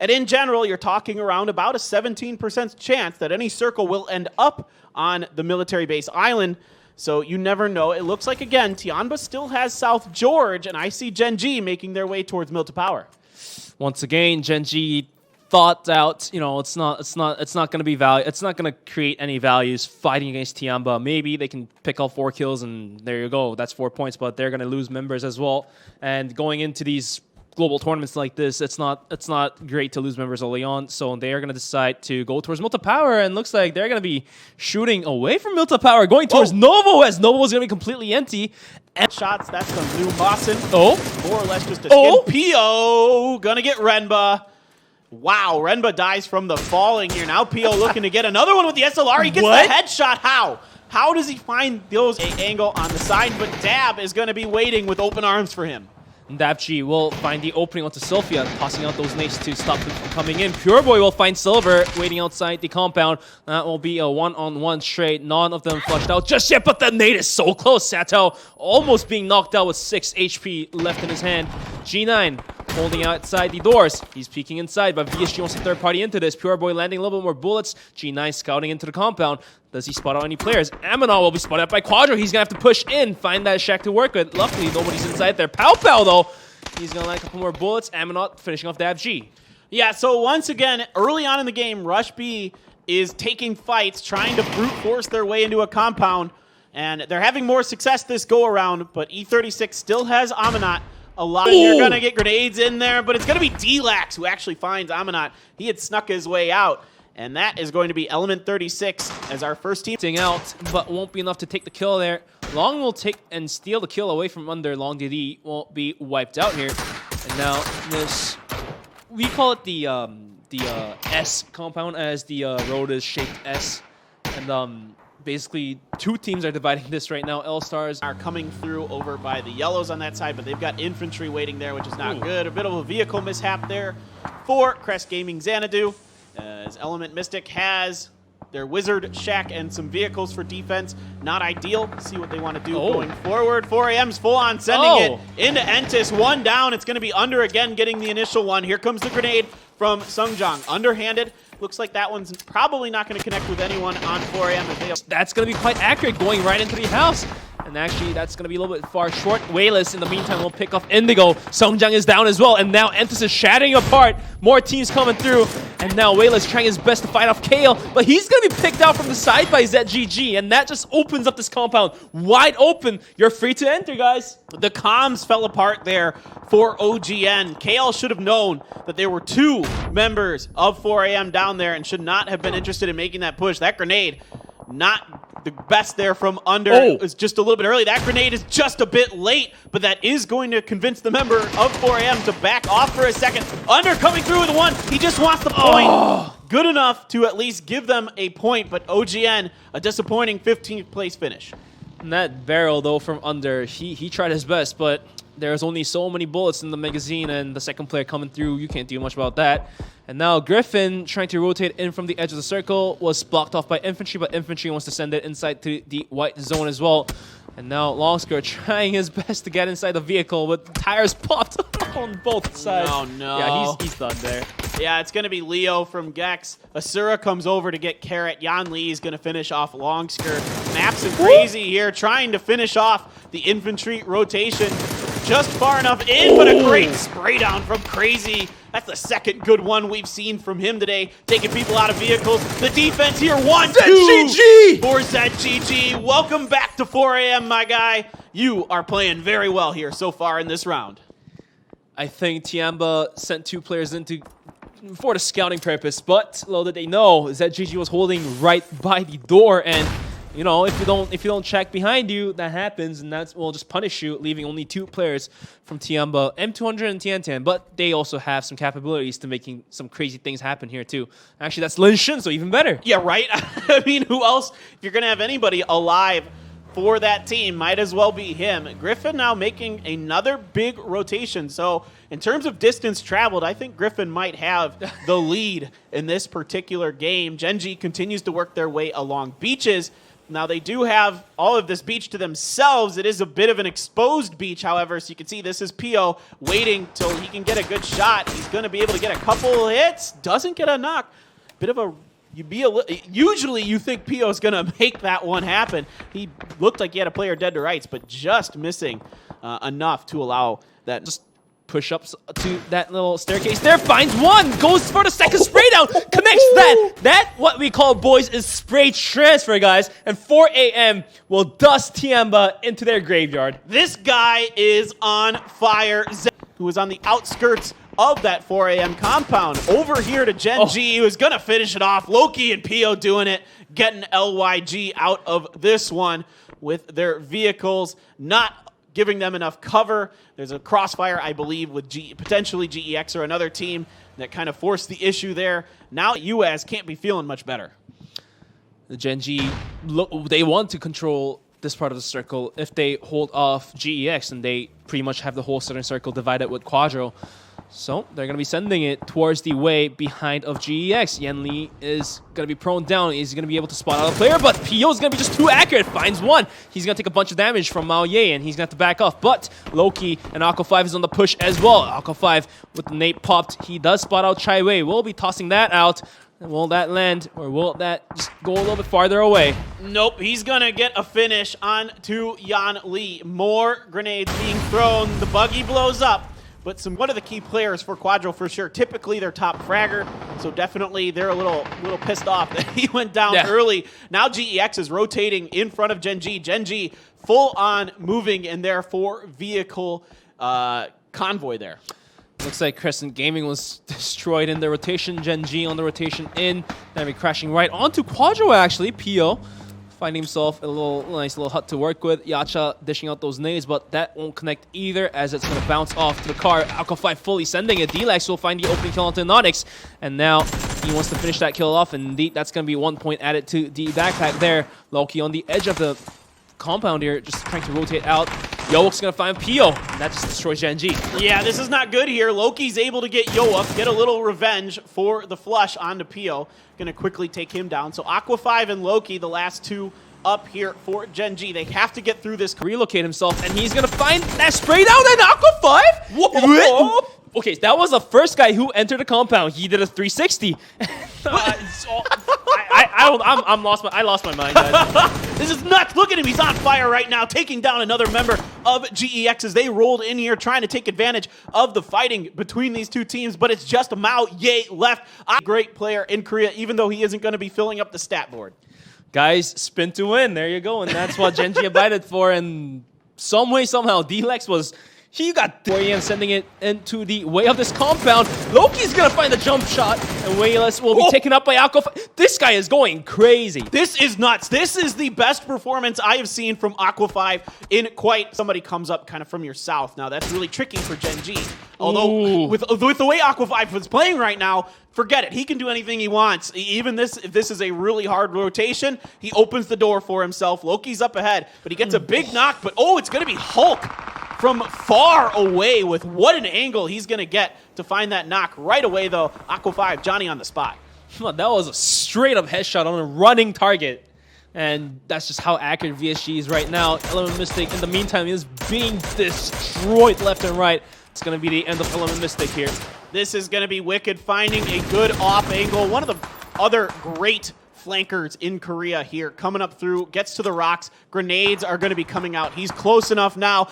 And in general, you're talking around about a 17% chance that any circle will end up on the military base island. So you never know. It looks like, again, Tianba still has South George, and I see Gen.G making their way towards Mill to Power. Once again, Gen.G thought out, it's not going to be value. It's not going to create any values fighting against Tianba. Maybe they can pick up 4 kills, and there you go. That's 4 points, but they're going to lose members as well. And going into these global tournaments like this, it's not great to lose members early on, so they are going to decide to go towards Milta Power, and looks like they're going to be shooting away from Milta Power, going towards Novo, as Novo is going to be completely empty. And shots, that's from New Mawson. More or less just a skin. P.O. gonna get Renba. Wow, Renba dies from the falling here. Now P.O. looking to get another one with the SLR. He gets the headshot. How? How does he find those angle on the side? But Dab is going to be waiting with open arms for him. Dab.G will find the opening onto Sophia, tossing out those nades to stop them from coming in. Pure Boy will find Silver waiting outside the compound. That will be a one-on-one trade. None of them flushed out just yet, but the nade is so close. Sato almost being knocked out with 6 HP left in his hand. G9 holding outside the doors. He's peeking inside, but VSG wants to third party into this. Pure Boy landing a little bit more bullets. G9 scouting into the compound. Does he spot out any players? Aminal will be spotted out by Quadro. He's going to have to push in, find that shack to work with. Luckily, nobody's inside there. Pow Pow, though. He's going to land a couple more bullets. Aminal finishing off Dab.G. Yeah, so once again, early on in the game, Rush B is taking fights, trying to brute force their way into a compound. And they're having more success this go-around, but E36 still has Aminat. A lot of you are going to get grenades in there, but it's going to be D-Lax who actually finds Aminat. He had snuck his way out. And that is going to be Element 36 as our first team. Out, but won't be enough to take the kill there. Long will take and steal the kill away from under. Long DD won't be wiped out here. And now this, we call it the S compound, as the road is shaped S. And basically 2 teams are dividing this right now. L-Stars are coming through over by the yellows on that side, but they've got infantry waiting there, which is not good. A bit of a vehicle mishap there for Crest Gaming Xanadu. As Element Mystic has their Wizard Shack and some vehicles for defense. Not ideal. See what they want to do going forward. 4AM's full on sending it into Entis. 1 down. It's going to be Under again getting the initial one. Here comes the grenade from Sungjang. Underhanded. Looks like that one's probably not going to connect with anyone on 4AM. That's going to be quite accurate, going right into the house. And actually, that's going to be a little bit far short. Wayless, in the meantime, will pick off Indigo. Sungjang is down as well, and now Entis is shattering apart. More teams coming through, and now Wayless trying his best to fight off Kale, but he's going to be picked out from the side by Gen.G, and that just opens up this compound wide open. You're free to enter, guys. The comms fell apart there for OGN. Kale should have known that there were 2 members of 4AM down there and should not have been interested in making that push. That grenade, not the best there from Under. Is just a little bit early. That grenade is just a bit late, but that is going to convince the member of 4AM to back off for a second. Under coming through with 1. He just wants the point. Good enough to at least give them a point, but OGN, a disappointing 15th place finish. And that barrel, though, from Under, he tried his best, but there's only so many bullets in the magazine, and the second player coming through, you can't do much about that. And now Griffin, trying to rotate in from the edge of the circle, was blocked off by Infantry, but Infantry wants to send it inside to the white zone as well. And now Longskirt trying his best to get inside the vehicle, but tires popped on both sides. Oh, no. Yeah, he's done there. Yeah, it's going to be Leo from Gex. Asura comes over to get Carrot. Yan Lee is going to finish off Longskirt. Maps and Crazy here trying to finish off the infantry rotation. Just far enough in, but a great spray down from Crazy. That's the second good one we've seen from him today, taking people out of vehicles. The defense here, 1-2 Gen.G for Gen.G. Welcome back to 4AM, my guy. You are playing very well here so far in this round. I think Tianba sent 2 players into for the scouting purpose, but little did they know Gen.G was holding right by the door, and you know, if you don't check behind you, that happens, and that will just punish you, leaving only 2 players from Tianba, M200 and Tiantian, but they also have some capabilities to making some crazy things happen here too. Actually, that's Lin Shin, so even better. Yeah, right? I mean, who else? If you're going to have anybody alive for that team, might as well be him. Griffin now making another big rotation. So in terms of distance traveled, I think Griffin might have the lead in this particular game. Gen.G continues to work their way along beaches. Now, they do have all of this beach to themselves. It is a bit of an exposed beach, however, so you can see this is Pio waiting till he can get a good shot. He's going to be able to get a couple hits. Doesn't get a knock. Bit of a... Usually you think Pio's going to make that one happen. He looked like he had a player dead to rights, but just missing enough to allow that... Just push-ups to that little staircase there, finds one, goes for the second spray down, connects that. That, what we call, boys, is spray transfer, guys. And 4 AM will dust Tiamba into their graveyard. This guy is on fire. Who was on the outskirts of that 4 AM compound. Over here to Gen.G, who is going to finish it off. Loki and Pio doing it, getting LYG out of this one with their vehicles not giving them enough cover. There's a crossfire, I believe, with potentially GEX or another team that kind of forced the issue there. Now US can't be feeling much better. The Gen.G, they want to control this part of the circle if they hold off GEX, and they pretty much have the whole southern circle divided with Quadro. So they're going to be sending it towards the way behind of GEX. Yenli is going to be prone down. He's going to be able to spot out a player, but Pio is going to be just too accurate. Finds one. He's going to take a bunch of damage from Mao Ye, and he's going to have to back off. But Loki and Aqua 5 is on the push as well. Aqua 5 with the nade popped. He does spot out Chai Wei. We'll be tossing that out. Will that land, or will that just go a little bit farther away? Nope, he's going to get a finish on to Yan Li. More grenades being thrown. The buggy blows up. But one of the key players for Quadro for sure. Typically their top fragger, so definitely they're a little pissed off that he went down early. Now GEX is rotating in front of Gen.G. Gen.G full on moving in their 4-vehicle convoy there. Looks like Crescent Gaming was destroyed in the rotation. Gen.G on the rotation in. Gonna be crashing right onto Quadro actually. Pio finding himself a nice little hut to work with. Yacha dishing out those nades, but that won't connect either as it's going to bounce off to the car. Alka 5 fully sending it. D-Lex will find the opening kill onto Nonix, and now he wants to finish that kill off, and indeed that's going to be 1 point added to the backpack there. Loki on the edge of the compound here, just trying to rotate out. Yoak's going to find Pio, and that just destroys Gen.G. Yeah, this is not good here. Loki's able to get Yoak, get a little revenge for the flush onto Pio. Going to quickly take him down. So Aqua 5 and Loki, the last two up here for Gen.G. They have to get through this. Relocate himself, and he's going to find that spray down in Aqua 5? Whoa! Okay, that was the first guy who entered the compound. He did a 360. I lost my mind, guys. This is nuts. Look at him. He's on fire right now, taking down another member of GEX as they rolled in here, trying to take advantage of the fighting between these two teams. But it's just Mao Ye left. A great player in Korea, even though he isn't going to be filling up the stat board. Guys, spin to win. There you go. And that's what Gen.G abided for. And some way, somehow, D-Lex was... He got 4 AM sending it into the way of this compound. Loki's gonna find the jump shot, and Wayless will be taken up by Aqua. This guy is going crazy. This is nuts. This is the best performance I have seen from Aqua 5 in quite... Somebody comes up kind of from your south. Now, that's really tricky for Gen.G. Although, with the way Aqua 5 is playing right now, forget it. He can do anything he wants. Even if this is a really hard rotation, he opens the door for himself. Loki's up ahead, but he gets a big knock. But, it's going to be Hulk from far away with what an angle he's going to get to find that knock. Right away, though, Aqua 5, Johnny on the spot. That was a straight-up headshot on a running target. And that's just how accurate VSG is right now. Element Mystic, in the meantime, is being destroyed left and right. It's going to be the end of Element Mystic here. This is going to be Wicked finding a good off angle. One of the other great flankers in Korea here, coming up through, gets to the rocks. Grenades are going to be coming out. He's close enough now.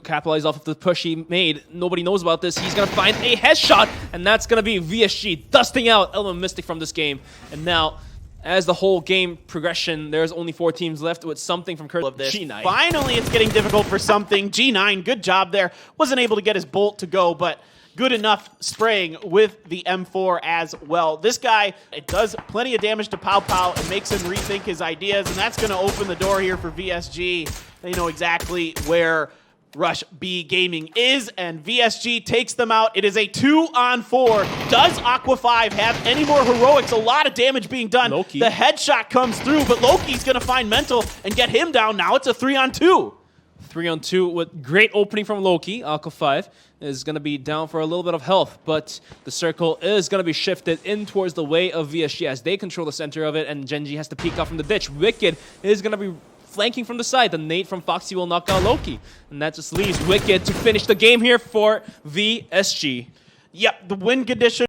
Capitalize off of the push he made. Nobody knows about this. He's going to find a headshot, and that's going to be VSG dusting out Element Mystic from this game. And now, as the whole game progression, there's only 4 teams left with something from G9. Finally, it's getting difficult for something. G9, good job there. Wasn't able to get his bolt to go, but good enough spraying with the M4 as well. This guy, it does plenty of damage to Pow Pow and makes him rethink his ideas, and that's going to open the door here for VSG. They know exactly where Rush B Gaming is, and VSG takes them out. It is a 2-on-4. Does Aqua 5 have any more heroics? A lot of damage being done. Loki. The headshot comes through, but Loki's going to find Mental and get him down. Now it's a 3-on-2. 3-on-2 with great opening from Loki. Alka 5 is going to be down for a little bit of health, but the circle is going to be shifted in towards the way of VSG as they control the center of it, and Gen.G has to peek out from the ditch. Wicked is going to be flanking from the side. The nade from Foxy will knock out Loki, and that just leaves Wicked to finish the game here for VSG. Yep, the win condition